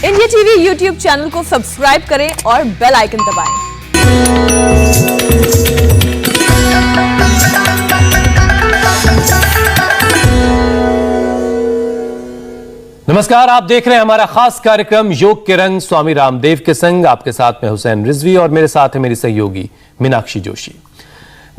India TV YouTube channel को subscribe करें और बेल आइकन दबाएं। नमस्कार, आप देख रहे हैं हमारा खास कार्यक्रम योग के रंग स्वामी रामदेव के संग। आपके साथ में हुसैन रिजवी और मेरे साथ है मेरी सहयोगी मीनाक्षी जोशी।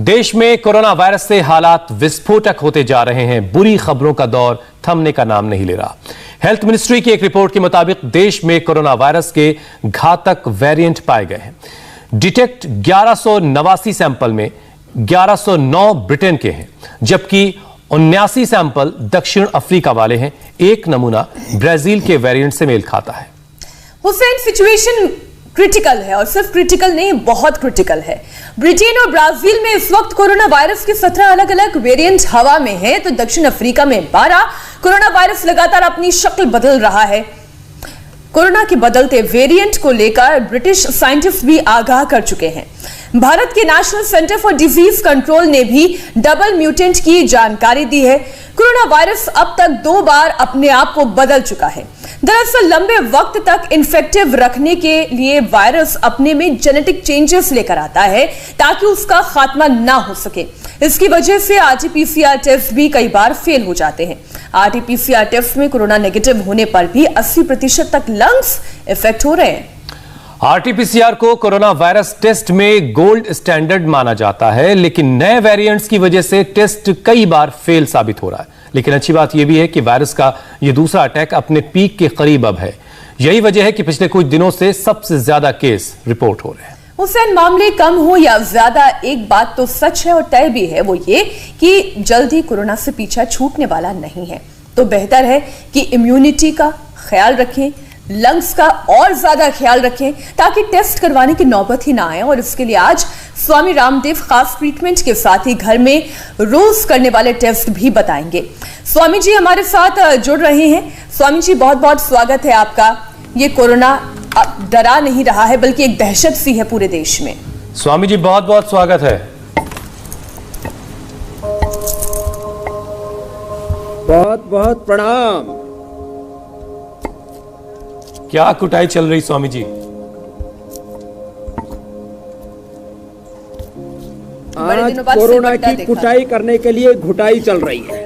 देश में कोरोना वायरस से हालात विस्फोटक होते जा रहे हैं। बुरी खबरों का दौर थमने का नाम नहीं ले रहा। हेल्थ मिनिस्ट्री की एक रिपोर्ट के मुताबिक देश में कोरोना वायरस के घातक वेरिएंट पाए गए हैं। डिटेक्ट 1189 सैंपल में 1109 ब्रिटेन के हैं, जबकि 79 सैंपल दक्षिण अफ्रीका वाले हैं। एक नमूना ब्राजील के वेरिएंट से मेल खाता है। हुसैन, सिचुएशन क्रिटिकल है और सिर्फ क्रिटिकल नहीं, बहुत क्रिटिकल है। ब्रिटेन और ब्राजील में इस वक्त कोरोना वायरस के 17 अलग अलग वेरिएंट हवा में हैं, तो दक्षिण अफ्रीका में 12। कोरोना वायरस लगातार अपनी शक्ल बदल रहा है। कोरोना के बदलते वेरिएंट को लेकर ब्रिटिश साइंटिस्ट भी आगाह कर चुके हैं। भारत के national centre for disease control ने भी डबल म्यूटेंट की जानकारी दी है। कोरोना वायरस अब तक 2 बार अपने आप को बदल चुका है। दरअसल लंबे वक्त तक इन्फेक्टिव रखने के लिए वायरस अपने में जेनेटिक चेंजेस लेकर आता है ताकि उसका खात्मा ना हो सके। इसकी वजह से आरटीपीसीआर टेस्ट भी कई बार फेल हो जाते हैं। आरटीपीसीआर टेस्ट में कोरोना नेगेटिव होने पर भी 80% तक लंग्स इफेक्ट हो रहे हैं। आरटीपीसीआर को कोरोना वायरस टेस्ट में गोल्ड स्टैंडर्ड माना जाता है, लेकिन नए वेरिएंट्स की वजह से टेस्ट कई बार फेल साबित हो रहा है। लेकिन अच्छी बात यह भी है कि वायरस का यह दूसरा अटैक अपने पीक के करीब अब है। यही वजह है कि पिछले कुछ दिनों से सबसे ज्यादा केस रिपोर्ट हो रहे हैं। हुसैन, मामले कम हो या ज्यादा, एक बात तो सच है और तय भी है, वो ये कि जल्द ही कोरोना से पीछा छूटने वाला नहीं है। तो बेहतर है कि इम्यूनिटी का ख्याल रखें, लंग्स का और ज्यादा ख्याल रखें, ताकि टेस्ट करवाने की नौबत ही ना आए। और इसके लिए आज स्वामी रामदेव खास ट्रीटमेंट के साथ ही घर में रोज करने वाले टेस्ट भी बताएंगे। स्वामी जी हमारे साथ जुड़ रहे हैं। स्वामी जी, बहुत बहुत स्वागत है आपका। ये कोरोना डरा नहीं रहा है, बल्कि एक दहशत सी है पूरे देश में। स्वामी जी, बहुत बहुत स्वागत है। बहुत बहुत प्रणाम। क्या कुटाई चल रही स्वामी जी? आज कोरोना की कुटाई करने के लिए घुटाई चल रही है।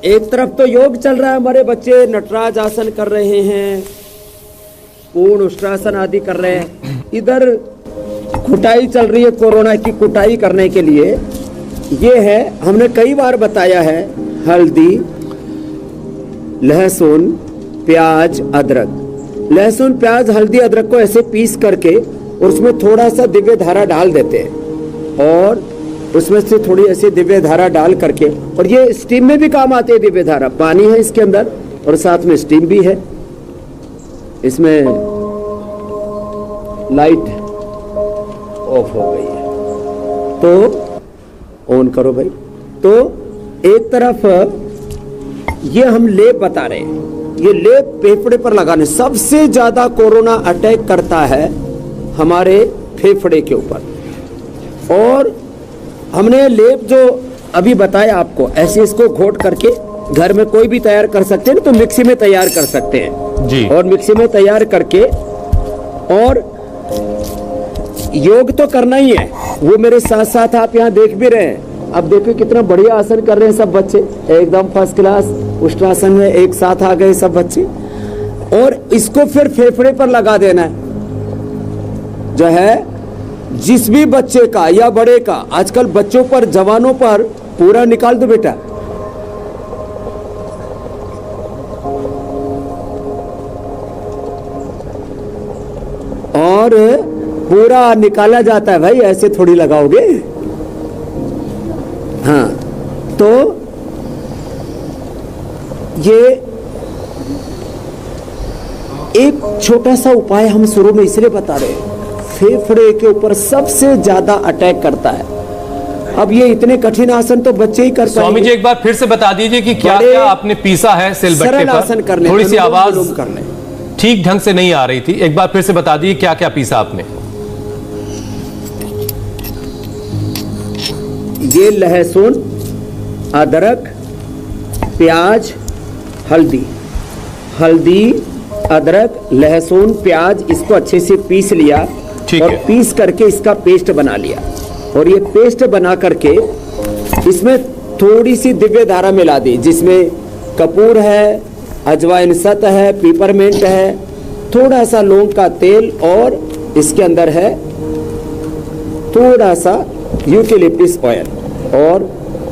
एक तरफ तो योग चल रहा है, हमारे बच्चे नटराज आसन कर रहे हैं, पूर्ण उष्ट्रासन आदि कर रहे हैं। इधर कुटाई चल रही है कोरोना की कुटाई करने के लिए। ये है, हमने कई बार बताया है, हल्दी, लहसुन, प्याज, अदरक। लहसुन, प्याज, हल्दी, अदरक को ऐसे पीस करके और उसमें थोड़ा सा दिव्य धारा डाल देते हैं और उसमें से थोड़ी ऐसी दिव्य धारा डाल करके, और ये स्टीम में भी काम आती है दिव्य धारा। पानी है इसके अंदर और साथ में स्टीम भी है। इसमें लाइट ऑफ हो गई है तो ऑन करो भाई। तो एक तरफ ये हम लेप बता रहे हैं, ये लेप फेफड़े पर लगाने। सबसे ज्यादा कोरोना अटैक करता है हमारे फेफड़े के ऊपर। और हमने लेप जो अभी बताया आपको, ऐसे इसको घोट करके घर में कोई भी तैयार कर सकते हैं, तो मिक्सी में तैयार कर सकते हैं जी। और मिक्सी में तैयार करके, और योग तो करना ही है, वो मेरे साथ साथ आप यहाँ देख भी रहे हैं। अब देखो कितना बढ़िया आसन कर रहे हैं सब बच्चे, एकदम फर्स्ट क्लास उष्ट्रासन में एक साथ आ गए सब बच्चे। और इसको फिर फेफड़े पर लगा देना है, जो है जिस भी बच्चे का या बड़े का। आजकल बच्चों पर, जवानों पर पूरा निकाल दो बेटा। और पूरा निकाला जाता है भाई, ऐसे थोड़ी लगाओगे। हाँ, तो ये एक छोटा सा उपाय हम शुरू में इसलिए बता रहे हैं, फेफड़े के ऊपर सबसे ज्यादा अटैक करता है। अब ये इतने कठिन आसन तो बच्चे ही कर पाएंगे। स्वामी जी, एक बार फिर से बता दीजिए कि क्या क्या आपने पीसा है सिलबट्टे पर। आसन करने, थोड़ी सी आवाज करने ठीक ढंग से नहीं आ रही थी, एक बार फिर से बता दीजिए क्या क्या पीसा आपने। ये लहसुन, अदरक, प्याज, हल्दी। हल्दी, अदरक, लहसुन, प्याज, इसको अच्छे से पीस लिया और पीस करके इसका पेस्ट बना लिया। और ये पेस्ट बना करके इसमें थोड़ी सी दिव्य धारा मिला दी, जिसमें कपूर है, अजवाइन सत है, पीपरमेंट है, थोड़ा सा लौंग का तेल और इसके अंदर है थोड़ा सा यूकेलिप्टस ऑयल। और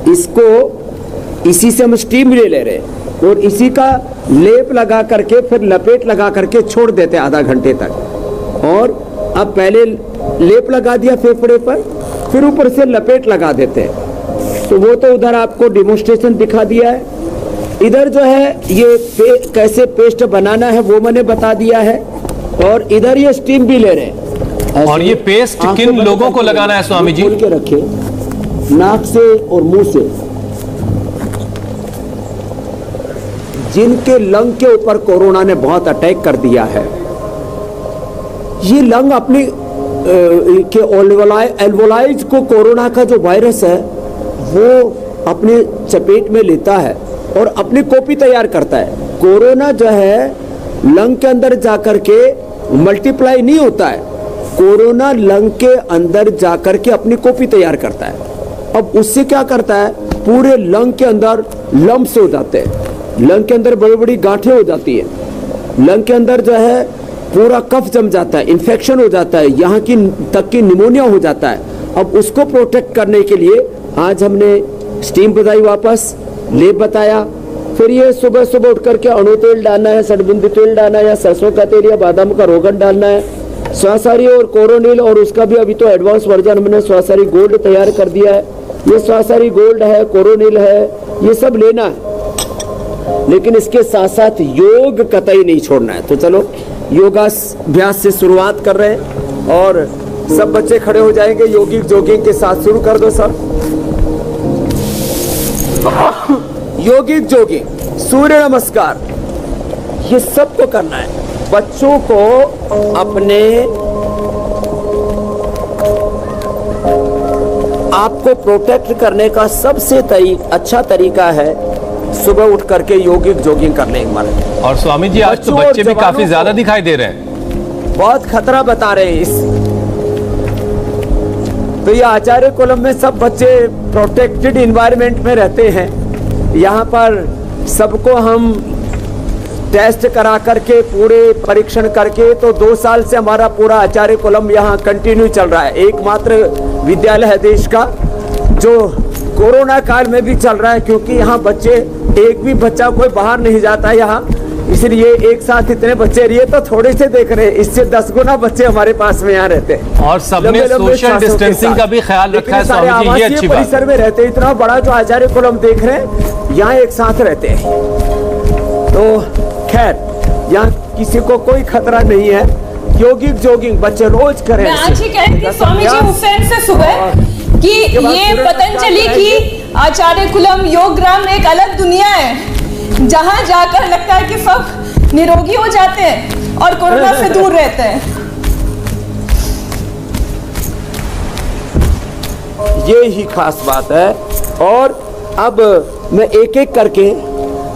इसको इसी से हम स्टीम ले रहे हैं और इसी का लेप लगा करके फिर लपेट लगा करके छोड़ देते हैं आधा घंटे तक। और अब पहले लेप लगा दिया फेफड़े पर, फिर ऊपर से लपेट लगा देते हैं। तो वो तो उधर आपको डेमोन्स्ट्रेशन दिखा दिया है। इधर जो है ये कैसे पेस्ट बनाना है वो मैंने बता दिया है। और इधर ये स्टीम भी ले रहे हैं। और ये पेस्ट किन लोगों को लगाना है स्वामी जी? खोल के रखे, नाक से और मुंह से। जिनके लंग के ऊपर कोरोना ने बहुत अटैक कर दिया है, ये लंग अपनी के एल्वोलाइज को कोरोना का जो वायरस है वो अपने चपेट में लेता है और अपनी कॉपी तैयार करता है। कोरोना जो है लंग के अंदर जाकर के मल्टीप्लाई नहीं होता है, कोरोना लंग के अंदर जाकर के अपनी कॉपी तैयार करता है। अब उससे क्या करता है, पूरे लंग के अंदर लम्प्स हो जाते हैं, लंग के अंदर बड़ी बड़ी गांठें हो जाती है, लंग के अंदर जो है पूरा कफ जम जाता है, इन्फेक्शन हो जाता है, यहाँ की तक की निमोनिया हो जाता है। अब उसको प्रोटेक्ट करने के लिए आज हमने स्टीम बताई, वापस लेप बताया। फिर ये सुबह सुबह उठ करके अणु तेल डालना है, सड़बुंदी तेल डालना है, या सरसों का तेल या बादाम का रोगन डालना है, स्वासारी और कोरोनिल, और उसका भी अभी तो एडवांस वर्जन हमने स्वासारी गोल्ड तैयार कर दिया है। ये स्वासारी गोल्ड है, कोरोनिल है, ये सब लेना है। लेकिन इसके साथ साथ योग कतई नहीं छोड़ना है। तो चलो योगाभ्यास से शुरुआत कर रहे हैं और सब बच्चे खड़े हो जाएंगे। योगिक जोगिंग के साथ शुरू कर दो सब। योगिक जोगिंग, सूर्य नमस्कार, ये सबको करना है। बच्चों को अपने आपको प्रोटेक्ट करने का सबसे अच्छा तरीका है सुबह उठ करके योगिक जोगिंग करने एक बार। और स्वामी जी आज तो बच्चे भी काफी ज्यादा दिखाई दे रहे हैं, बहुत खतरा बता रहे हैं इस। तो ये आचार्य कुलम में सब बच्चे प्रोटेक्टेड इन्वायरमेंट में रहते हैं। यहाँ पर सबको हम टेस्ट करा करके पूरे परीक्षण करके, तो 2 साल से हमारा पूरा आचार्य कुलम यहाँ कंटिन्यू चल रहा है। एकमात्र विद्यालय है देश का जो कोरोना काल में भी चल रहा है, क्योंकि यहाँ बच्चे, एक भी बच्चा कोई बाहर नहीं जाता है यहाँ, इसलिए एक साथ इतने बच्चे रहिए तो थोड़े से देख रहे हैं, इससे 10 गुना बच्चे हमारे पास में यहाँ रहते हैं। और सबने सोशल डिस्टेंसिंग का भी ख्याल रखा है स्वामी जी, ये अच्छी बात है। परिसर में रहते हैं, इतना बड़ा जो आचार्य कुलम देख रहे हैं, यहाँ एक साथ रहते हैं। तो खैर यहाँ किसी को कोई खतरा नहीं है। योगिक जोगिंग बच्चे रोज करें। मैं आज ही कह रही थी स्वामी जी हुसैन से सुबह कि ये पतंजलि की आचार्य कुलम योग ग्राम एक अलग दुनिया है, जहां जाकर लगता है कि सब निरोगी हो जाते हैं और कोरोना से दूर रहते हैं। ये ही खास बात है। और अब मैं एक एक करके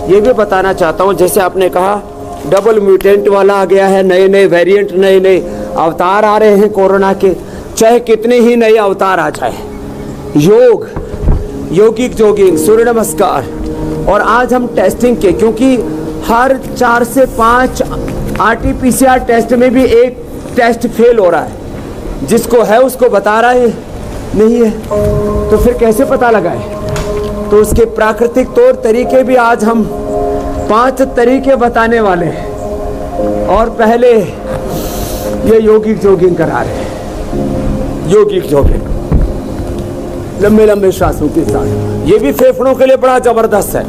ये भी बताना चाहता हूं, जैसे आपने कहा डबल म्यूटेंट वाला आ गया है, नए नए वेरिएंट, नए नए अवतार आ रहे हैं कोरोना के, चाहे कितने ही नए अवतार आ जाए। योग, योगिक जोगिंग, सूर्य नमस्कार। और आज हम टेस्टिंग के, क्योंकि हर 4 से 5 RT-PCR टेस्ट में भी एक टेस्ट फेल हो रहा है, जिसको है उसको बता रहा है नहीं है, तो फिर कैसे पता लगाए? तो उसके प्राकृतिक तौर तरीके भी आज हम 5 तरीके बताने वाले हैं। और पहले ये योगिक जोगिंग करा रहे हैं। योगिक जोगिंग लंबे लंबे श्वासों के साथ, ये भी फेफड़ों के लिए बड़ा जबरदस्त है,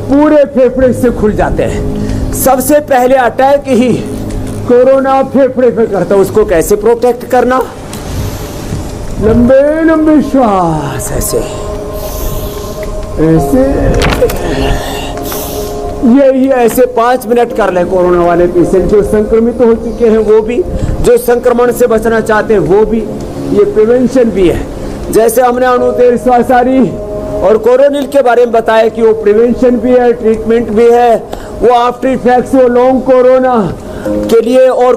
पूरे फेफड़े से खुल जाते हैं। सबसे पहले अटैक ही कोरोना फेफड़े पे करता है, उसको कैसे प्रोटेक्ट करना? लंबे लंबे श्वास, ऐसे ऐसे, यही ऐसे 5 मिनट कर ले। कोरोना वाले पेशेंट जो संक्रमित हो चुके हैं वो भी, जो संक्रमण से बचना चाहते हैं वो भी, ये प्रिवेंशन भी है। जैसे हमने अणु तेल, स्वासारी और कोरोनिल के बारे में बताया कि वो प्रिवेंशन भी है, ट्रीटमेंट भी है, वो आफ्टर इफेक्ट्स, वो लॉन्ग कोरोना के लिए और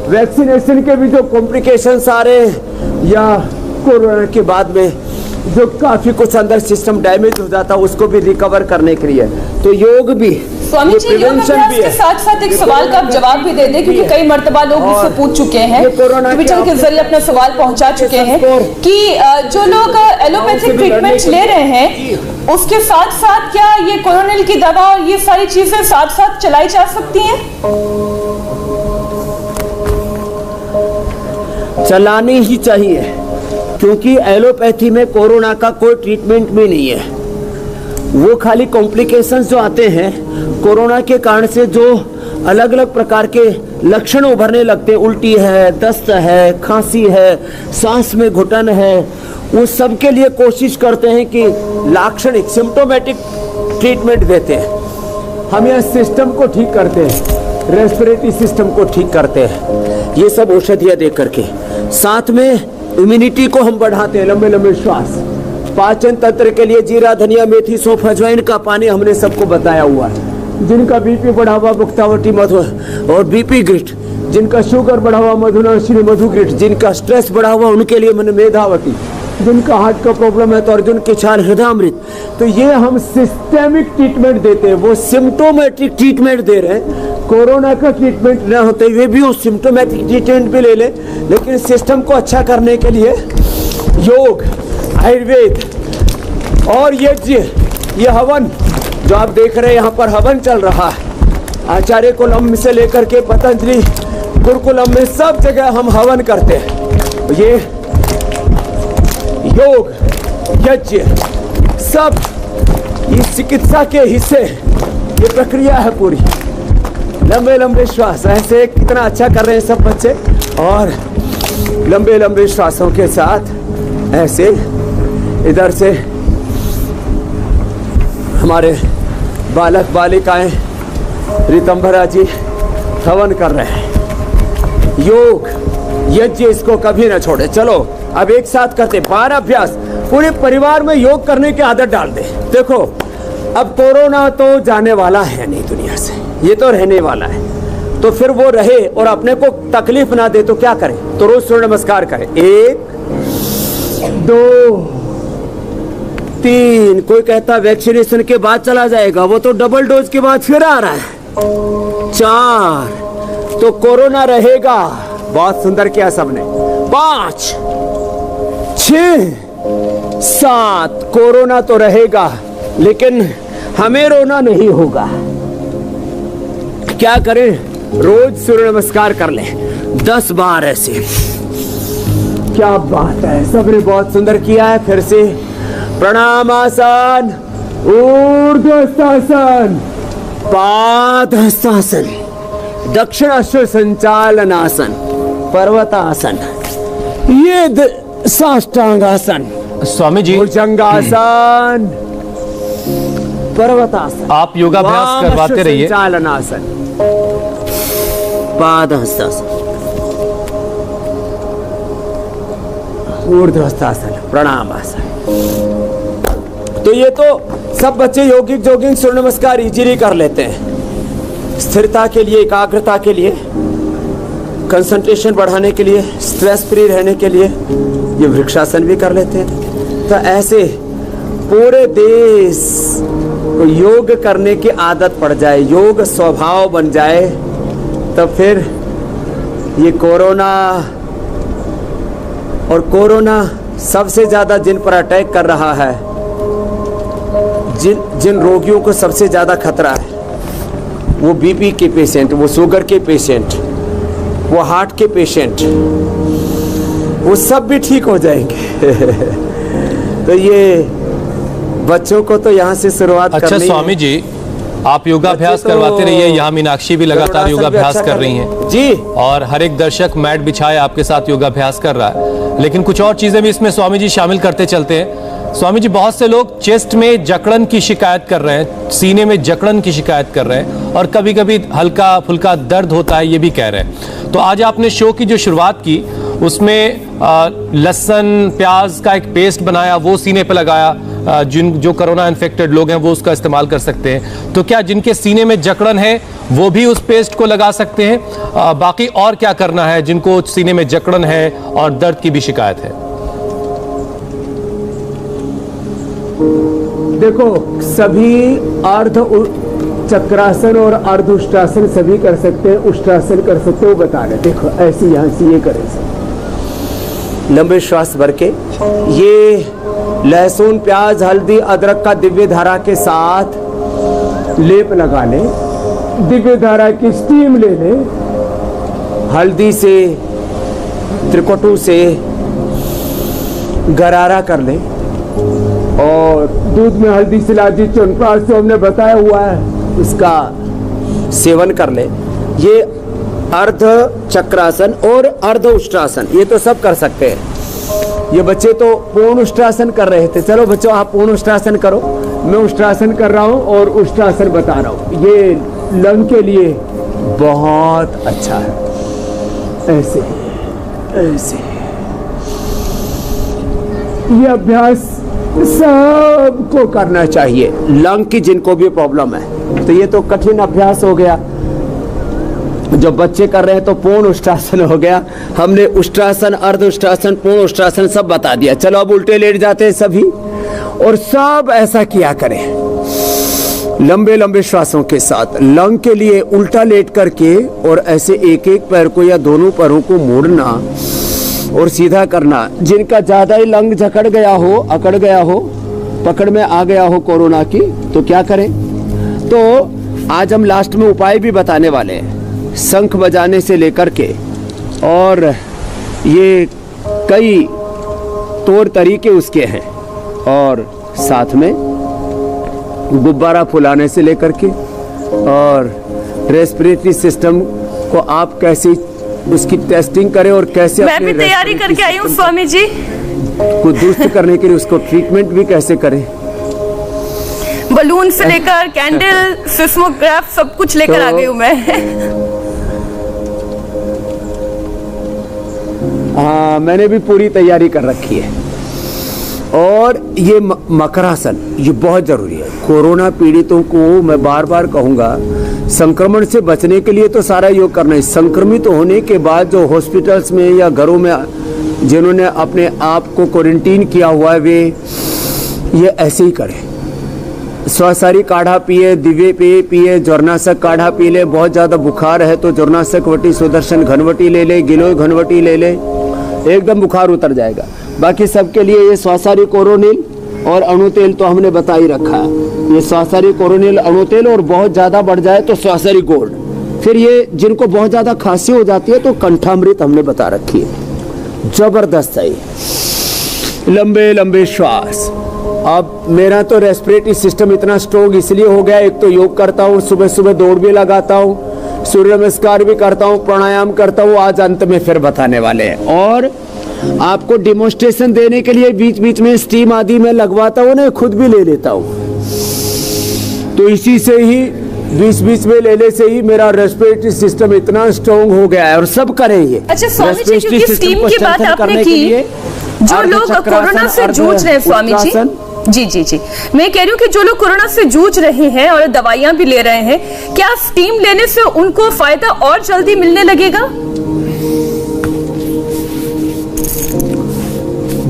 वैक्सीनेशन के भी जो कॉम्प्लिकेशंस आ रहे हैं या कोरोना के बाद में जो काफी कुछ अंदर सिस्टम डैमेज हो जाता है उसको भी रिकवर करने के लिए, तो योग भी, स्वामी जी, योग अभ्यास के साथ साथ एक सवाल का आप जवाब भी दे दें, क्योंकि कई मर्तबा लोग मुझसे पूछ चुके हैं, ट्विटर के जरिए अपना सवाल पहुंचा चुके हैं कि जो लोग एलोपैथिक ट्रीटमेंट ले रहे हैं उसके साथ साथ क्या ये कोरोनिल की दवा और ये सारी चीजें साथ साथ चलाई जा सकती हैं? चलानी ही चाहिए, क्योंकि एलोपैथी में कोरोना का कोई ट्रीटमेंट भी नहीं है। वो खाली कॉम्प्लिकेशंस जो आते हैं कोरोना के कारण से, जो अलग अलग प्रकार के लक्षण उभरने लगते हैं, उल्टी है, दस्त है, खांसी है, सांस में घुटन है, उस सब के लिए कोशिश करते हैं कि लाक्षणिक सिम्टोमेटिक ट्रीटमेंट देते हैं। हम यह सिस्टम को ठीक करते हैं, रेस्पिरेटरी सिस्टम को ठीक करते हैं, ये सब औषधियाँ दे करके। साथ में इम्यूनिटी को हम बढ़ाते हैं, लंबे लंबे श्वास, पाचन तंत्र के लिए जीरा, धनिया, मेथी, सौंफ, अजवाइन का पानी हमने सबको बताया हुआ है। जिनका बीपी बढ़ा हुआ मुक्तावटी मधु और बीपी ग्रिट, जिनका शुगर बढ़ा हुआ मधुनाशिनी मधु ग्रिट, जिनका स्ट्रेस बढ़ा हुआ उनके लिए मैंने मेधावती, जिनका हार्ट का प्रॉब्लम है तो अर्जुन की छाल, हृदयामृत। तो ये हम सिस्टेमिक ट्रीटमेंट देते हैं, वो सिम्टोमेटिक ट्रीटमेंट दे रहे हैं। कोरोना का ट्रीटमेंट न होते हुए भी वो सिम्टोमेटिक ट्रीटमेंट भी ले ले, लेकिन सिस्टम को अच्छा करने के लिए योग, आयुर्वेद और ये हवन जो आप देख रहे हैं, यहाँ पर हवन चल रहा है। आचार्य कुलम से लेकर के पतंजलि गुरुकुलम में सब जगह हम हवन करते हैं। ये योग, यज्ञ, सब ये चिकित्सा के हिस्से, ये प्रक्रिया है पूरी। लंबे लंबे श्वास, ऐसे कितना अच्छा कर रहे हैं सब बच्चे, और लंबे लंबे श्वासों के साथ ऐसे इधर से हमारे बालक बालिकाएं रितंभरा जी हवन कर रहे हैं। योग यज्ञ, इसको कभी ना छोड़े। चलो अब एक साथ करते 12 अभ्यास, पूरे परिवार में योग करने की आदत डाल दे। देखो अब कोरोना तो जाने वाला है नहीं दुनिया से, ये तो रहने वाला है, तो फिर वो रहे और अपने को तकलीफ ना दे तो क्या करें? तो रोज सूर्य नमस्कार करें, 1 2 3। कोई कहता वैक्सीनेशन के बाद चला जाएगा, वो तो डबल डोज के बाद फिर आ रहा है। 4 तो कोरोना रहेगा, बहुत सुंदर किया सबने। 5 6 7 कोरोना तो रहेगा, लेकिन हमें रोना नहीं होगा। क्या करें? रोज सूर्य नमस्कार कर ले 10 बार ऐसे। क्या बात है, सबने बहुत सुंदर किया है। फिर से प्रणामासन, ऊर्ध्वस्थासन, पादहस्तासन, दक्षिणाश्व संचालनासन, पर्वतासन, ये साष्टांगासन, स्वामी जी भुजंगासन, पर्वतासन। आप योगाभ्यास करवाते रहिए। संचालनासन, पादहस्तासन, ऊर्ध्वस्थासन, प्रणामासन। तो ये तो सब बच्चे योगिक जोगिंग सूर्य नमस्कार इजीली कर लेते हैं। स्थिरता के लिए, एकाग्रता के लिए, कंसंट्रेशन बढ़ाने के लिए, स्ट्रेस फ्री रहने के लिए ये वृक्षासन भी कर लेते हैं। तो ऐसे पूरे देश को योग करने की आदत पड़ जाए, योग स्वभाव बन जाए, तो फिर ये कोरोना, और कोरोना सबसे ज्यादा जिन पर अटैक कर रहा है, जिन रोगियों को सबसे ज्यादा खतरा है, वो बीपी के पेशेंट, वो शुगर के पेशेंट, वो हार्ट के पेशेंट, वो सब भी ठीक हो जाएंगे। तो ये बच्चों को तो यहाँ से शुरुआत अच्छा करनी स्वामी है। जी, आप योगाभ्यास करवाते रहिए। यहाँ मीनाक्षी भी लगातार योगाभ्यास कर रही हैं जी, और हर एक दर्शक मैट बिछाए आपके साथ योगाभ्यास कर रहा है। लेकिन कुछ और चीजें भी इसमें स्वामी जी शामिल करते चलते हैं। स्वामी जी, बहुत से लोग चेस्ट में जकड़न की शिकायत कर रहे हैं, सीने में जकड़न की शिकायत कर रहे हैं, और कभी कभी हल्का फुल्का दर्द होता है, ये भी कह रहे हैं। तो आज आपने शो की जो शुरुआत की उसमें लहसुन प्याज का एक पेस्ट बनाया, वो सीने पे लगाया, जो कोरोना इन्फेक्टेड लोग हैं वो उसका इस्तेमाल कर सकते हैं। तो क्या जिनके सीने में जकड़न है वो भी उस पेस्ट को लगा सकते हैं? बाकी और क्या करना है जिनको सीने में जकड़न है और दर्द की भी शिकायत है? देखो, सभी अर्ध चक्रासन और अर्ध उष्ट्रासन सभी कर सकते हैं, उष्ट्रासन कर सकते हैं, वो बता रहे। देखो ऐसे यहाँ से ये करें, लंबे श्वास भर के ये लहसुन, प्याज, हल्दी, अदरक का दिव्य धारा के साथ लेप लगा ले, दिव्य धारा की स्टीम ले ले, हल्दी से, त्रिकटु से गरारा कर ले और दूध में हल्दी, सिलाजी, च्यवनप्राश जो हमने बताया हुआ है उसका सेवन कर ले। ये अर्ध चक्रासन और अर्ध उष्ट्रासन ये तो सब कर सकते हैं। ये बच्चे तो पूर्ण उष्ट्रासन कर रहे थे, चलो बच्चों आप पूर्ण उष्ट्रासन करो, मैं उष्ट्रासन कर रहा हूँ और उष्ट्रासन बता रहा हूँ। ये लंग के लिए बहुत अच्छा है। ऐसे ऐसे ये अभ्यास सबको करना चाहिए, लंग की जिनको भी प्रॉब्लम है। तो ये तो कठिन अभ्यास हो गया, जो बच्चे कर रहे हैं तो पूर्ण उष्ट्रासन हो गया। हमने उष्ट्रासन, अर्ध उष्ट्रासन, पूर्ण उष्ट्रासन सब बता दिया। चलो अब उल्टे लेट जाते हैं सभी और सब ऐसा किया करें लंबे लंबे श्वासों के साथ। लंग के लिए उल्टा लेट करके और ऐसे एक एक पैर को या दोनों पैरों को मोड़ना और सीधा करना। जिनका ज्यादा ही लंग जकड़ गया हो, अकड़ गया हो, पकड़ में आ गया हो कोरोना की, तो क्या करें? तो आज हम लास्ट में उपाय भी बताने वाले हैं, शंख बजाने से लेकर के, और ये कई तौर तरीके उसके हैं, और साथ में गुब्बारा फुलाने से लेकर के, और रेस्पिरेटरी सिस्टम को आप कैसे उसकी टेस्टिंग करें और कैसे मैं भी तैयारी करके आई हूँ स्वामी जी को दुरुस्त करने के लिए उसको ट्रीटमेंट भी कैसे करें। बलून से लेकर कैंडल, सिस्मोग्राफ सब कुछ लेकर आ गई हूँ मैं। हाँ, मैंने भी पूरी तैयारी कर रखी है। और ये मकरासन ये बहुत जरूरी है। कोरोना पीड़ितों को मैं बार बार कहूंगा, संक्रमण से बचने के लिए तो सारा योग करना है। संक्रमित होने के बाद जो हॉस्पिटल्स में या घरों में जिन्होंने अपने आप को क्वारंटीन किया हुआ है, वे ये ऐसे ही करें। स्वसारी काढ़ा पिए, दिव्य पेय पिए, ज्वरनाशक काढ़ा पी ले। बहुत ज़्यादा बुखार है तो ज्वरनाशक वटी, सुदर्शन घनवटी ले ले, गिलोय घनवटी ले ले, एकदम बुखार उतर जाएगा। बाकी सबके लिए ये स्वसारी कोरोनिल और अणुतेल तो हमने बता ही रखा है। ये स्वसारी कोरोनिल, अणुतेल, और बहुत ज़्यादा बढ़ जाए तो स्वसारी गोल्ड। फिर ये जिनको बहुत ज़्यादा खांसी हो जाती है तो कंठामृत हमने बता रखी है, जबरदस्त है। लंबे लंबे श्वास। अब मेरा तो रेस्पिरेटरी सिस्टम इतना स्ट्रोंग इसलिए हो गया, एक तो योग करता हूँ, सुबह सुबह दौड़ भी लगाता हूँ, सूर्य नमस्कार भी करता हूँ, प्राणायाम करता हूँ, आज अंत में फिर बताने वाले हैं। और आपको डिमोन्स्ट्रेशन देने के लिए बीच बीच में स्टीम आदि में लगवाता हूँ ना, खुद भी ले लेता हूँ। तो इसी से ही बीच बीच में लेने से ही मेरा रेस्पिरेटरी सिस्टम इतना स्ट्रोंग हो गया है। और सब करें ये। अच्छा स्वामी जी, क्योंकि स्टीम की बात आपने की, जो लोग कोरोना से जूझ रहे हैं स्वामी जी, जी, मैं कह रही हूँ कि जो लोग कोरोना से जूझ रहे हैं और दवाइयां भी ले रहे हैं, क्या स्टीम लेने से उनको फायदा और जल्दी मिलने लगेगा?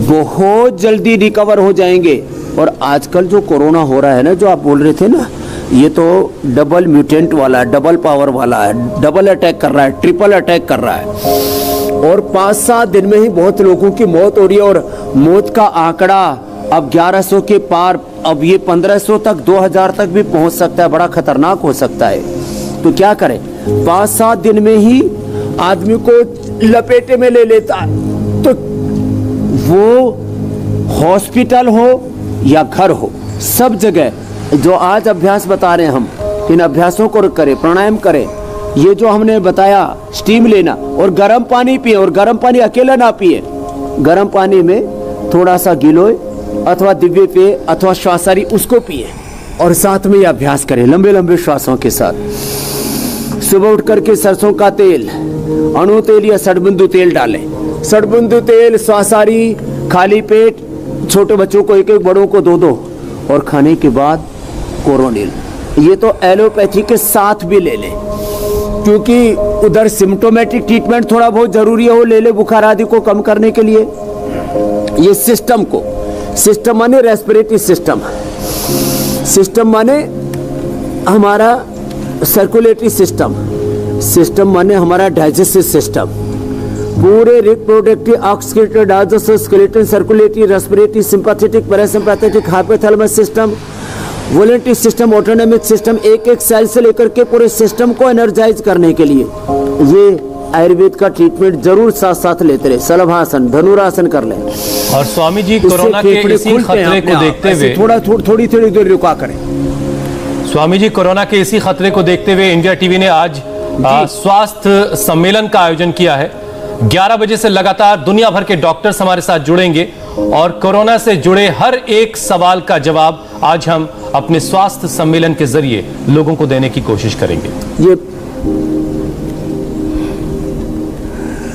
बहुत जल्दी रिकवर हो जाएंगे। और आजकल जो कोरोना हो रहा है ना, जो आप बोल रहे थे ना, ये तो डबल म्यूटेंट वाला है, डबल पावर वाला है, डबल अटैक कर रहा है, ट्रिपल अटैक कर रहा है। और 5-7 दिन में ही बहुत लोगों की मौत हो रही है। और मौत का आंकड़ा अब 1100 के पार, अब ये 1500 तक, 2000 तक भी पहुंच सकता है, बड़ा खतरनाक हो सकता है। तो क्या करें, 5-7 दिन में ही आदमी को लपेटे में ले लेता है। तो वो हॉस्पिटल हो या घर हो, सब जगह जो आज अभ्यास बता रहे हैं हम, इन अभ्यासों को करें, प्राणायाम करें। ये जो हमने बताया, स्टीम लेना और गर्म पानी पिए, और गर्म पानी अकेला ना पिए, गर्म पानी में थोड़ा सा गिलोय अथवा दिव्य पेय अथवा श्वासारी उसको पिए, और साथ में ये अभ्यास करें लंबे लंबे श्वासों के साथ। सुबह उठ करके सरसों का तेल, अणु तेल या षडबिंदु तेल डालें। षडबिंदु तेल, श्वासारी, खाली पेट छोटे बच्चों को एक, बड़ों को 2 और खाने के बाद कोरोनिल। ये तो एलोपैथी के साथ भी ले लें, क्योंकि उधर सिम्टोमेटिक ट्रीटमेंट थोड़ा बहुत जरूरी है, वो ले ले बुखार आदि को कम करने के लिए। ये सिस्टम माने रेस्पिरेटरी सिस्टम माने हमारा सर्कुलेटरी सिस्टम माने हमारा डाइजेस्टिव सिस्टम, पूरे reproductive, oxidative, digestive, skeletal, circulatory, respiratory, sympathetic, parasympathetic, hypothalamus system, voluntary system, autonomic system, एक सेल से लेकर के पूरे सिस्टम को एनर्जाइज करने के लिए ये आयुर्वेद का ट्रीटमेंट जरूर साथ साथ लेते रहे। शलभासन, धनुरासन कर लें। और स्वामी जी कोरोना के इसी खतरे को देखते हुए थोड़ी देर रुका करें। स्वामी जी कोरोना के इसी खतरे को देखते हुए इंडिया टीवी ने आज स्वास्थ्य सम्मेलन का आयोजन किया है। 11 बजे से लगातार दुनिया भर के डॉक्टर्स हमारे साथ जुड़ेंगे और कोरोना से जुड़े हर एक सवाल का जवाब आज हम अपने स्वास्थ्य सम्मेलन के जरिए लोगों को देने की कोशिश करेंगे।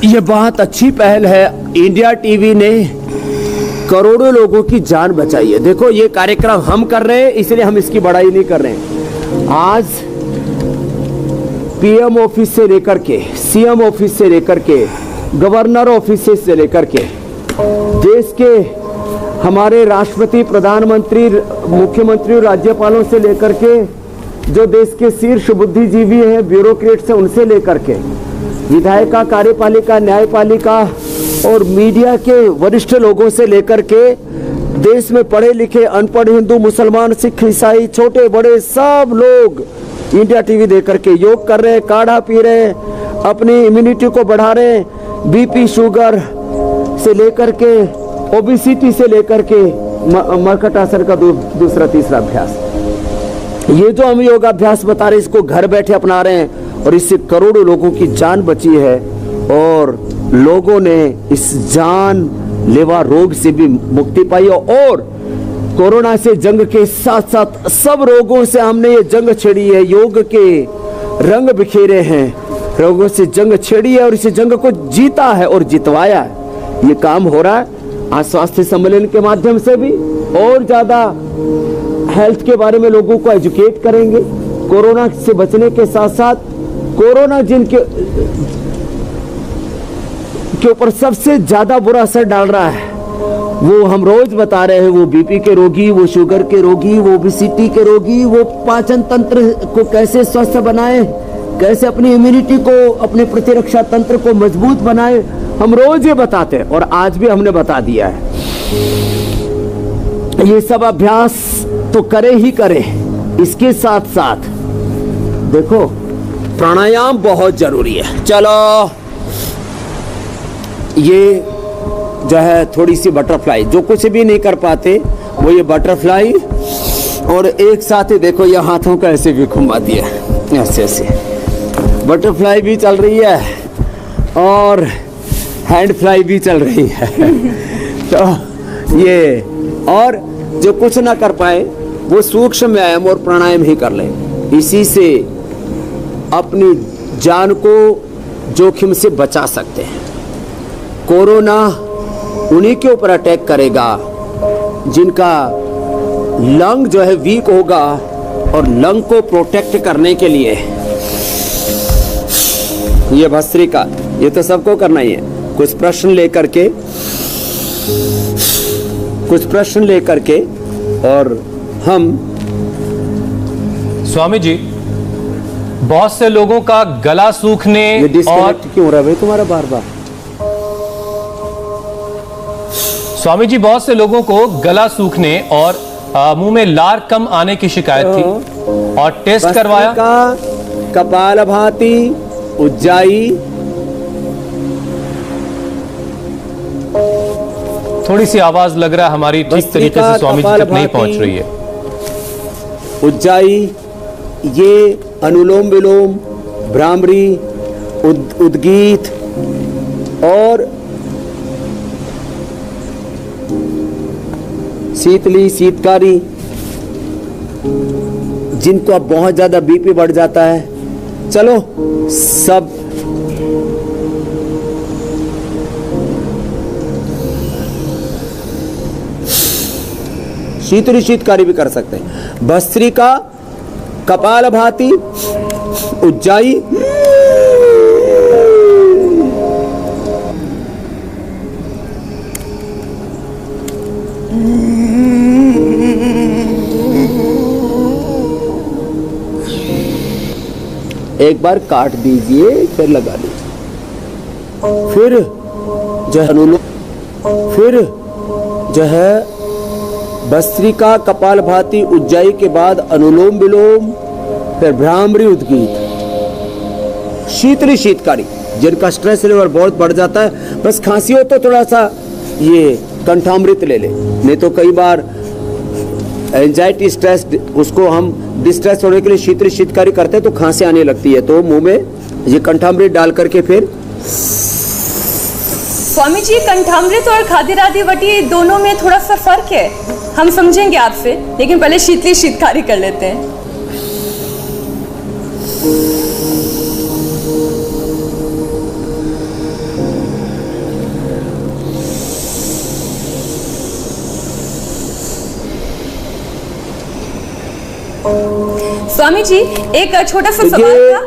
ये बहुत अच्छी पहल है। इंडिया टीवी ने करोड़ों लोगों की जान बचाई है। देखो, ये कार्यक्रम हम कर रहे हैं, इसलिए हम इसकी बड़ाई नहीं कर रहे हैं। आज पीएम ऑफिस से लेकर के, सीएम ऑफिस से लेकर के, गवर्नर ऑफिस से लेकर के, देश के हमारे राष्ट्रपति, प्रधानमंत्री, मुख्यमंत्री और राज्यपालों से लेकर के, जो देश के शीर्ष बुद्धिजीवी हैं, ब्यूरोक्रेट्स हैं, उनसे लेकर के विधायिका, कार्यपालिका, न्यायपालिका और मीडिया के वरिष्ठ लोगों से लेकर के देश में पढ़े लिखे, अनपढ़, हिंदू, मुसलमान, सिख, ईसाई, छोटे बड़े सब लोग इंडिया टीवी देख करके योग कर रहे हैं, काढ़ा पी रहे हैं, अपनी इम्यूनिटी को बढ़ा रहे हैं। बीपी, शुगर से लेकर के, ओबेसिटी से लेकर के मर्कटासन का दूसरा तीसरा अभ्यास, ये जो हम योगाभ्यास बता रहे हैं, इसको घर बैठे अपना रहे हैं और इससे करोड़ों लोगों की जान बची है और लोगों ने इस जानलेवा रोग से भी मुक्ति पाई और कोरोना से जंग के साथ साथ सब रोगों से हमने ये जंग छेड़ी है। योग के रंग बिखेरे हैं, रोगों से जंग छेड़ी है और इस जंग को जीता है और जितवाया है। ये काम हो रहा है आज स्वास्थ्य सम्मेलन के माध्यम से भी और ज्यादा हेल्थ के बारे में लोगों को एजुकेट करेंगे। कोरोना से बचने के साथ साथ कोरोना जिनके ऊपर सबसे ज्यादा बुरा असर डाल रहा है, वो हम रोज बता रहे हैं, वो बीपी के रोगी, वो शुगर के रोगी, वो ओबेसिटी के रोगी, वो पाचन तंत्र को कैसे स्वस्थ बनाए, कैसे अपनी इम्यूनिटी को, अपने प्रतिरक्षा तंत्र को मजबूत बनाए, हम रोज ये बताते हैं और आज भी हमने बता दिया है। ये सब अभ्यास तो करे ही करे, इसके साथ साथ देखो प्राणायाम बहुत जरूरी है। चलो, ये जो है थोड़ी सी बटरफ्लाई, जो कुछ भी नहीं कर पाते वो ये बटरफ्लाई और एक साथ ही देखो ये हाथों का ऐसे भी घुमा दिया, ऐसे ऐसे बटरफ्लाई भी चल रही है और हैंड फ्लाई भी चल रही है। तो ये, और जो कुछ ना कर पाए वो सूक्ष्म व्यायाम और प्राणायाम ही कर ले। इसी से अपनी जान को जोखिम से बचा सकते हैं। कोरोना उन्हीं के ऊपर अटैक करेगा जिनका लंग जो है वीक होगा और लंग को प्रोटेक्ट करने के लिए ये भस्त्रिका, ये तो सबको करना ही है। कुछ प्रश्न लेकर के और हम स्वामी जी, बहुत से लोगों का गला सूखने ये डिस्कनेक्ट क्यों हो रहा है भाई तुम्हारा बार बार? स्वामी जी, बहुत से लोगों को गला सूखने और मुंह में लार कम आने की शिकायत थी और टेस्ट करवाया। कपालभाति, उज्जाई, थोड़ी सी आवाज लग रहा है हमारी ठीक तरीके से स्वामी जी तक नहीं पहुंच रही है। उज्जाई, ये अनुलोम विलोम, भ्रामरी, उद्गीत और शीतली, शीतकारी, जिनको अब बहुत ज्यादा बीपी बढ़ जाता है, चलो सब शीतली शीतकारी भी कर सकते हैं। भस्त्रिका, कपालभाति, उज्जाई, एक बार काट दीजिए फिर लगा लीजिए। फिर जो है अनुलोम, फिर जो है भस्त्रिका, कपालभाति, उज्जाई के बाद अनुलोम विलोम, फिर भ्रामरी, उद्गीत, शीतली शीतकारी। जिनका स्ट्रेस लेवल बहुत बढ़ जाता है, बस खांसी हो तो थोड़ा सा ये कंठामृत ले ले, नहीं तो कई बार एंजाइटी स्ट्रेस, उसको हम डिस्ट्रेस होने के लिए शीतली शीतकारी करते हैं तो खांसी आने लगती है, तो मुंह में ये कंठामृत डाल करके फिर। स्वामी जी, कंठामृत और खादिरादी वटी दोनों में थोड़ा सा फर्क है, हम समझेंगे आपसे, लेकिन पहले शीतली शीतकारी कर लेते हैं। स्वामी जी, एक छोटा सा सवाल था।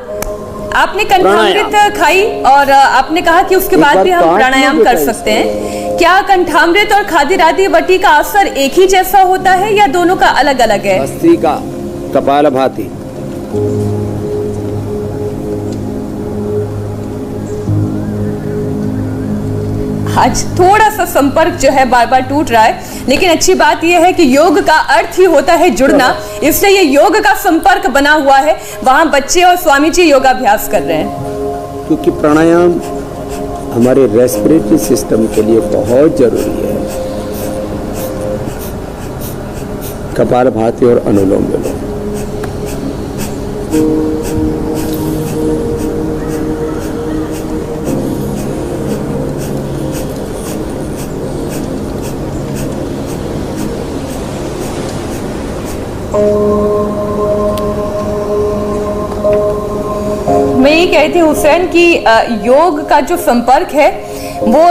आपने कंठामृत खाई और आपने कहा कि उसके बाद भी हम प्राणायाम कर सकते हैं। क्या कंठामृत और खादिरादी वटी का असर एक ही जैसा होता है या दोनों का अलग अलग है? भस्त्रिका, कपालभाति, आज थोड़ा सा संपर्क जो है बार बार टूट रहा है, लेकिन अच्छी बात यह है कि योग का अर्थ ही होता है जुड़ना, इसलिए ये योग का संपर्क बना हुआ है। वहां बच्चे और स्वामी जी योगाभ्यास कर रहे हैं, क्योंकि प्राणायाम हमारे रेस्पिरेटरी सिस्टम के लिए बहुत जरूरी है। कपालभाति और अनुलोम विलोम। मैं ये कहती हूँ हुसैन कि योग का जो संपर्क है वो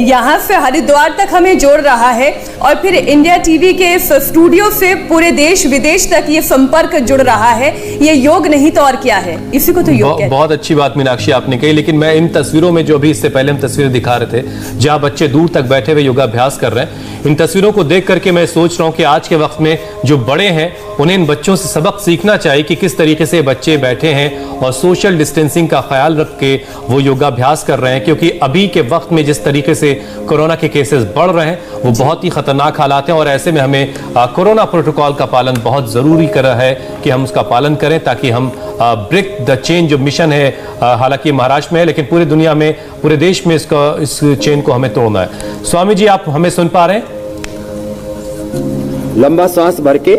यहाँ से हरिद्वार तक हमें जोड़ रहा है और फिर इंडिया टीवी के इस स्टूडियो से पूरे देश विदेश तक ये संपर्क जुड़ रहा है। ये योग नहीं तो और क्या है, इसी को तो योग कहते हैं। बहुत अच्छी बात मीनाक्षी आपने कही, लेकिन मैं इन तस्वीरों में जो अभी इससे पहले हम तस्वीरें दिखा रहे थे जहाँ बच्चे दूर तक बैठे हुए योगाभ्यास कर रहे हैं, इन तस्वीरों को देख करके मैं सोच रहा हूँ कि आज के वक्त में जो बड़े हैं उन्हें इन बच्चों से सबक सीखना चाहिए कि किस तरीके से बच्चे बैठे हैं और सोशल डिस्टेंसिंग का ख्याल रख के वो योगाभ्यास कर रहे हैं, क्योंकि अभी के वक्त में जिस तरीके से कोरोना के केसेस बढ़ रहे हैं वो बहुत ही खतरनाक हालात हैं और ऐसे में हमें कोरोना प्रोटोकॉल का पालन बहुत जरूरी कर रहा है कि हम उसका पालन करें ताकि हम ब्रेक द चेन जो मिशन है, हालांकि महाराष्ट्र में है लेकिन पूरी दुनिया में, पूरे देश में इस चेन को हमें तोड़ना है। स्वामी जी, आप हमें सुन पा रहे हैं? लंबा सांस भर के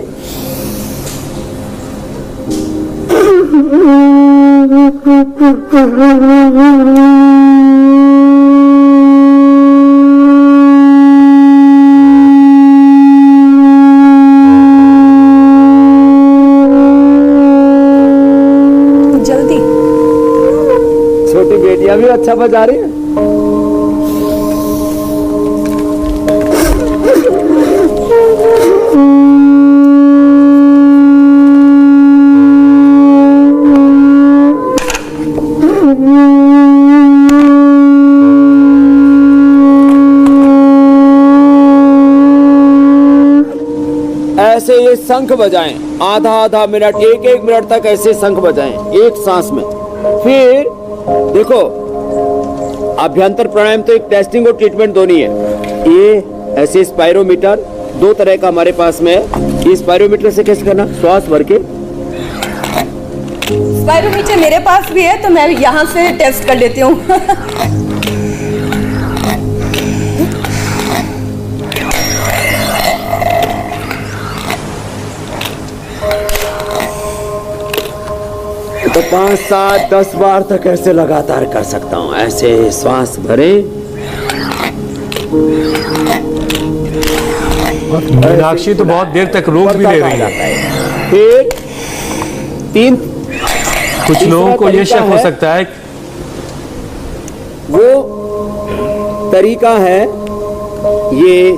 जल्दी। छोटी बेटियां भी अच्छा बजा रही हैं। ऐसे ये शंख बजाएं, आधा आधा मिनट, एक एक मिनट तक ऐसे शंख बजाएं एक सांस में। फिर देखो, अभ्यंतर प्राणायाम तो एक टेस्टिंग और ट्रीटमेंट दोनों ही है। ये ऐसे स्पायरोमीटर दो तरह का हमारे पास में है। ये स्पायरोमीटर से कैसे करना, श्वास भर के। स्पायरोमीटर मेरे पास भी है तो मैं यहाँ से टेस्ट कर लेती हूँ। तो 5, 7, 10 बार तक ऐसे लगातार कर सकता हूँ। ऐसे श्वास भरे, मीनाक्षी तो बहुत देर तक रोक भी ले रही है। फिर 3, कुछ लोगों को ये शक हो सकता है, वो तरीका है ये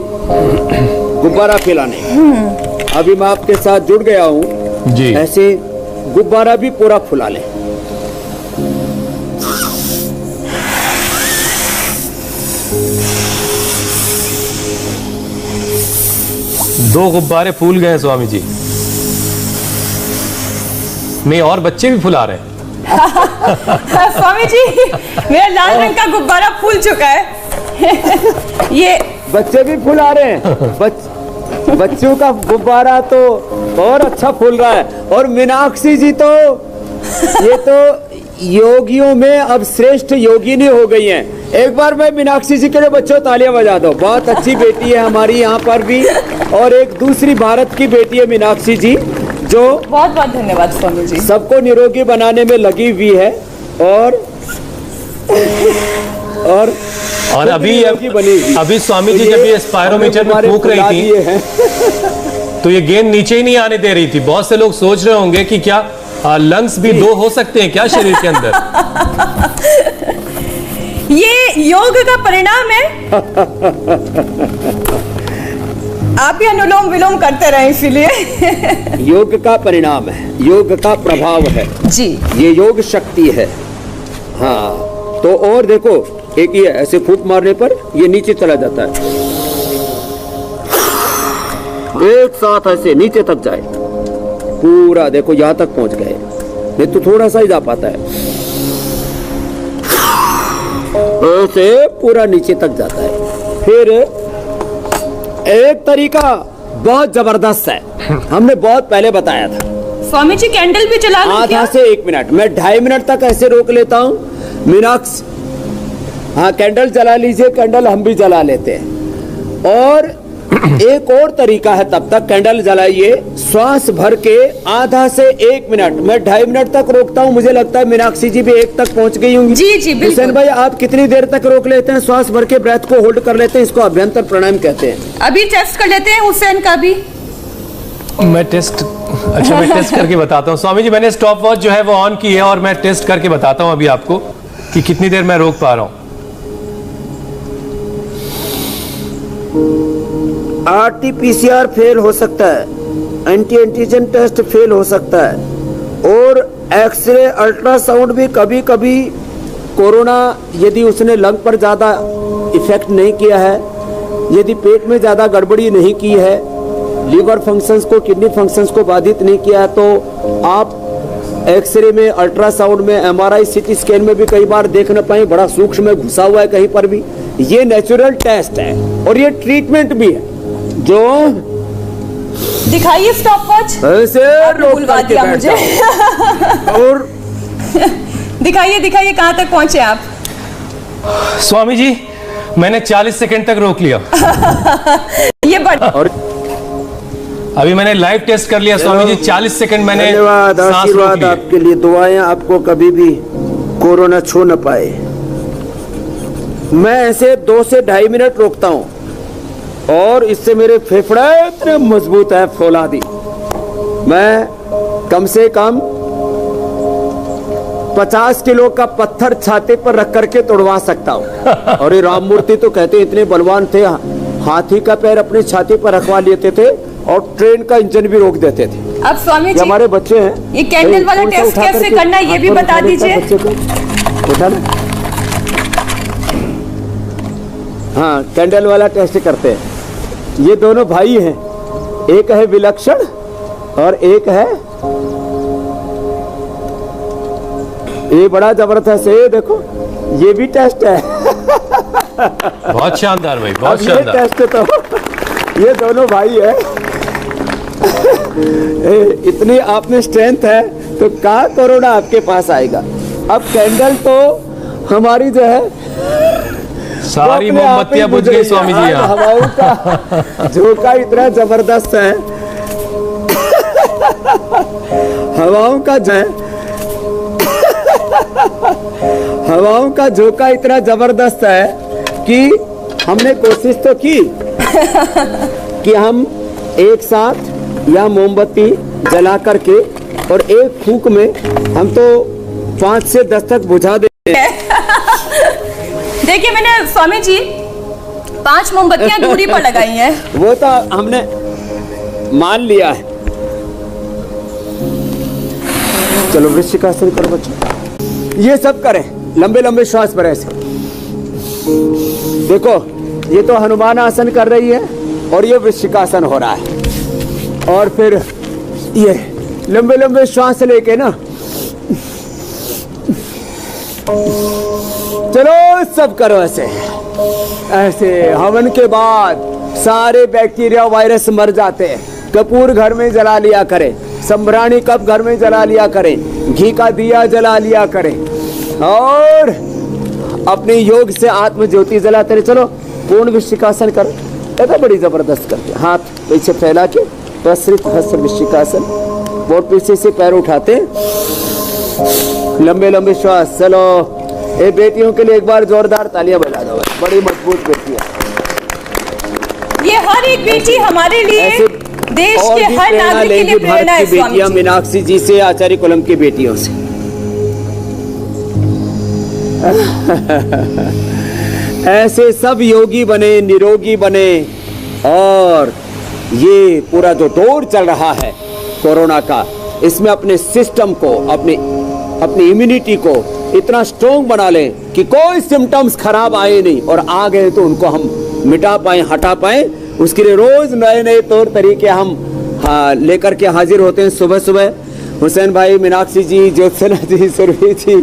गुब्बारा फैलाने। अभी मैं आपके साथ जुड़ गया हूँ जी। ऐसे गुब्बारा भी पूरा फुला ले। दो गुब्बारे फूल गए स्वामी जी। नहीं, और बच्चे भी फुला रहे हैं। स्वामी जी, मेरा लाल रंग का गुब्बारा फूल चुका है। ये बच्चे भी फुला रहे हैं। बच्चों का गुब्बारा तो और अच्छा फूल रहा है। और मीनाक्षी जी तो ये तो योगियों में अब श्रेष्ठ योगिनी हो गई हैं। एक बार मैं मीनाक्षी जी के लिए बच्चों तालियां बजा दो। बहुत अच्छी बेटी है हमारी यहाँ पर भी। और एक दूसरी भारत की बेटी है मीनाक्षी जी, जो बहुत बहुत धन्यवाद स्वामी जी, सबको निरोगी बनाने में लगी हुई है। और अभी स्वामी जी जब ये स्पायरोमीटर में फूंक रही थी तो ये गेंद नीचे ही नहीं आने दे रही थी। बहुत से लोग सोच रहे होंगे कि क्या लंग्स भी दो हो सकते हैं क्या शरीर के अंदर? ये योग का परिणाम है। आप ही अनुलोम विलोम करते रहे, इसीलिए योग का परिणाम है, योग का प्रभाव है जी। ये योग शक्ति है। हाँ, तो और देखो, एक ये ऐसे फूंक मारने पर ये नीचे चला जाता है, एक साथ ऐसे नीचे तक जाए पूरा। देखो यहाँ तक पहुंच गए, नहीं तो थोड़ा सा ही जा पाता है। ऐसे पूरा नीचे तक जाता है। फिर एक तरीका बहुत जबरदस्त है, हमने बहुत पहले बताया था। स्वामी जी कैंडल भी जला लो क्या? आधा से 1 मिनट, मैं 2.5 मिनट तक ऐसे रोक लेता हूँ। मीनाक्स, हाँ कैंडल जला लीजिए, कैंडल हम भी जला लेते हैं। और एक और तरीका है, तब तक कैंडल जलाइए, श्वास भर के आधा से 1 मिनट, मैं 2.5 मिनट तक रोकता हूँ। मुझे लगता है मीनाक्षी जी भी 1 तक पहुंच गई होंगी। जी जी बिल्कुल। हुसैन भाई, आप कितनी देर तक रोक लेते हैं? श्वास भर के ब्रेथ को होल्ड कर लेते हैं, इसको अभ्यंतर प्राणायाम कहते हैं। अभी टेस्ट कर लेते हैं हुसैन का भी। मैं टेस्ट करके बताता हूँ स्वामी जी। मैंने स्टॉप वॉच जो है वो ऑन की है और मैं टेस्ट करके बताता हूँ अभी आपको कि कितनी देर मैं रोक पा रहा हूँ। RT-PCR फेल हो सकता है, एंटीजन टेस्ट फेल हो सकता है, और एक्सरे अल्ट्रासाउंड भी कभी कभी कोरोना, यदि उसने लंग पर ज़्यादा इफेक्ट नहीं किया है, यदि पेट में ज़्यादा गड़बड़ी नहीं की है, लीवर फंक्शंस को, किडनी फंक्शंस को बाधित नहीं किया है, तो आप एक्सरे में, अल्ट्रासाउंड में, MRI, CT स्कैन में भी कई बार देख न पाए, बड़ा सूक्ष्म में घुसा हुआ है कहीं पर भी। ये नेचुरल टेस्ट है और ये ट्रीटमेंट भी है। जो दिखाइए स्टॉप वॉच, ऐसे बुलवा दिया मुझे। और दिखाइए दिखाइए, कहाँ तक पहुंचे आप? स्वामी जी मैंने 40 सेकंड तक रोक लिया। ये बड़ा। और अभी मैंने लाइव टेस्ट कर लिया स्वामी जी, 40 सेकंड मैंने धन्यवाद, सांस रोक आशीर्वाद लिए। आपके लिए, दुआएं आपको कभी भी कोरोना छू न पाए। मैं ऐसे 2 से 2.5 मिनट रोकता हूं और इससे मेरे फेफड़े इतने मजबूत है, फौलादी। मैं कम से कम 50 किलो का पत्थर छाती पर रख करके तोड़वा सकता हूं। और ये राम मूर्ति तो कहते इतने बलवान थे, हाथी का पैर अपनी छाती पर रखवा लेते थे और ट्रेन का इंजन भी रोक देते थे। अब स्वामी जी हमारे बच्चे हैं, ये कैंडल वाला टेस्ट कैसे करना है ये भी बता दीजिए। हाँ, कैंडल वाला टेस्ट करते हैं। ये दोनों भाई हैं, एक है विलक्षण और एक है ये बड़ा जबरदस्त है। देखो ये भी टेस्ट है। बहुत शानदार भाई, बहुत ये शानदार। टेस्ट तो ये दोनों भाई है। इतनी आप में स्ट्रेंथ है तो कहाँ कोरोना आपके पास आएगा। अब कैंडल तो हमारी जो है सारी मोमबत्तियां बुझ गई स्वामी जी यहाँ। हवाओं का झोंका इतना जबरदस्त है, हवाओं का जो है, हवाओं का झोंका इतना जबरदस्त है कि हमने कोशिश तो की कि हम एक साथ या मोमबत्ती जला करके और एक फूंक में हम तो 5 से 10 तक बुझा देते। देखिए मैंने स्वामी जी 5 मोमबत्तियां दूरी पर लगाई हैं। वो तो हमने मान लिया है। चलो वृश्चिकासन करो बच्चों, ये सब करें, लंबे लंबे श्वास पर ऐसे। देखो ये तो हनुमान आसन कर रही है और ये वृश्चिकासन हो रहा है। और फिर ये लंबे लंबे श्वास लेके ना, चलो सब करो ऐसे ऐसे। हवन के बाद सारे बैक्टीरिया वायरस मर जाते हैं। कपूर घर में जला लिया करें, संभराणी कप घर में जला लिया करें, घी का दिया जला लिया करें और अपने योग से आत्म ज्योति जलाते रहे। चलो पूर्ण वृश्चिकासन करो, ये तो बड़ी जबरदस्त करते। हाथ पीछे फैला के प्रसरित हस्त वृश्चिकासन, बहुत पीछे से पैर उठाते, लंबे लंबे श्वास। चलो ये बेटियों के लिए एक बार जोरदार तालियां बजा दो, बड़ी मजबूत बेटियां। ये हर एक बेटी हमारे लिए, देश के हर नागरिक के लिए प्रेरणा है। बेटियां मीनाक्षी जी से, आचार्य कुलम की बेटियों से। ऐसे सब योगी बने, निरोगी बने। और ये पूरा जो दौर चल रहा है कोरोना का, इसमें अपने सिस्टम को, अपनी इम्यूनिटी को इतना स्ट्रॉन्ग बना लें कि कोई सिम्टम्स खराब आए नहीं, और आ गए तो उनको हम मिटा पाए, हटा पाए। उसके लिए रोज नए नए तौर तरीके हम लेकर के हाजिर होते हैं। सुबह सुबह हुसैन भाई, मीनाक्षी जी, ज्योत्सना जी, सुरभि जी,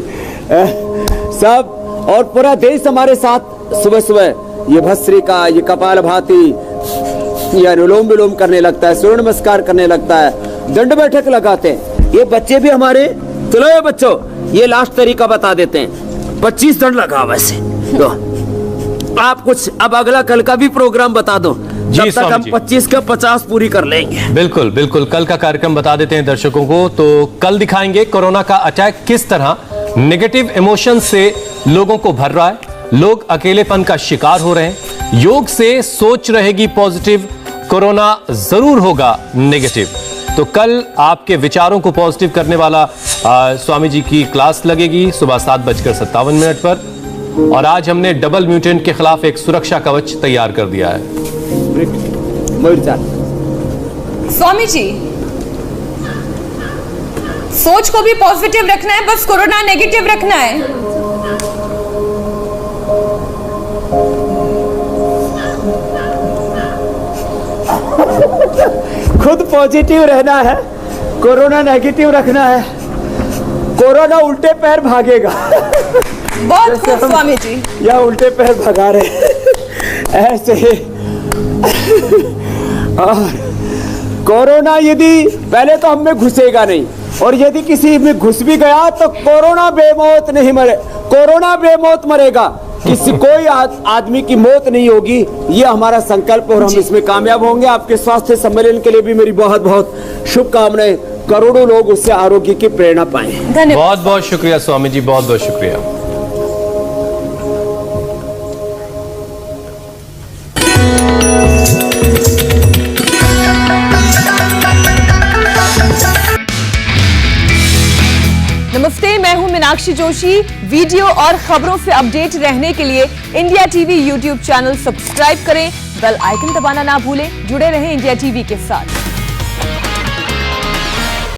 सब और पूरा देश हमारे साथ सुबह सुबह ये भस्त्रिका, ये कपालभाति, ये अनुलोम विलोम करने लगता है, सूर्य नमस्कार करने लगता है, दंड बैठक लगाते हैं। ये बच्चे भी हमारे, चलो ये बच्चों ये लास्ट तरीका बता देते हैं। 25 दंड लगा वैसे तो आप कुछ अब अगला कल का भी प्रोग्राम बता दो, जब तक हम 25 का 50 पूरी कर लेंगे। बिल्कुल बिल्कुल, कल का कार्यक्रम बता देते हैं दर्शकों को। तो कल दिखाएंगे कोरोना का अटैक किस तरह नेगेटिव इमोशन से लोगों को भर रहा है, लोग अकेलेपन का शिकार हो रहे हैं। योग से सोच रहेगी पॉजिटिव, कोरोना जरूर होगा नेगेटिव। तो कल आपके विचारों को पॉजिटिव करने वाला स्वामी जी की क्लास लगेगी सुबह 7:57 पर। और आज हमने डबल म्यूटेंट के खिलाफ एक सुरक्षा कवच तैयार कर दिया है। स्वामी जी, सोच को भी पॉजिटिव रखना है, बस कोरोना नेगेटिव रखना है। खुद पॉजिटिव रहना है, कोरोना नेगेटिव रखना है। कोरोना उल्टे पैर भागेगा। बहुत खूब स्वामी जी, या उल्टे पैर भगा रहे ऐसे। और कोरोना यदि पहले तो हम में घुसेगा नहीं, और यदि किसी में घुस भी गया तो कोरोना बेमौत नहीं मरे, कोरोना बेमौत मरेगा, किसी कोई आदमी की मौत नहीं होगी। ये हमारा संकल्प और हम इसमें कामयाब होंगे। आपके स्वास्थ्य सम्मेलन के लिए भी मेरी बहुत बहुत शुभकामनाएं। करोड़ों लोग उससे आरोग्य की प्रेरणा पाएं। धन्यवाद। बहुत बहुत शुक्रिया स्वामी जी, बहुत बहुत शुक्रिया। नमस्ते, मैं हूं मीनाक्षी जोशी। वीडियो और खबरों से अपडेट रहने के लिए India TV YouTube channel subscribe करें, बेल आइकन दबाना ना भूलें। जुड़े रहें इंडिया टीवी के साथ।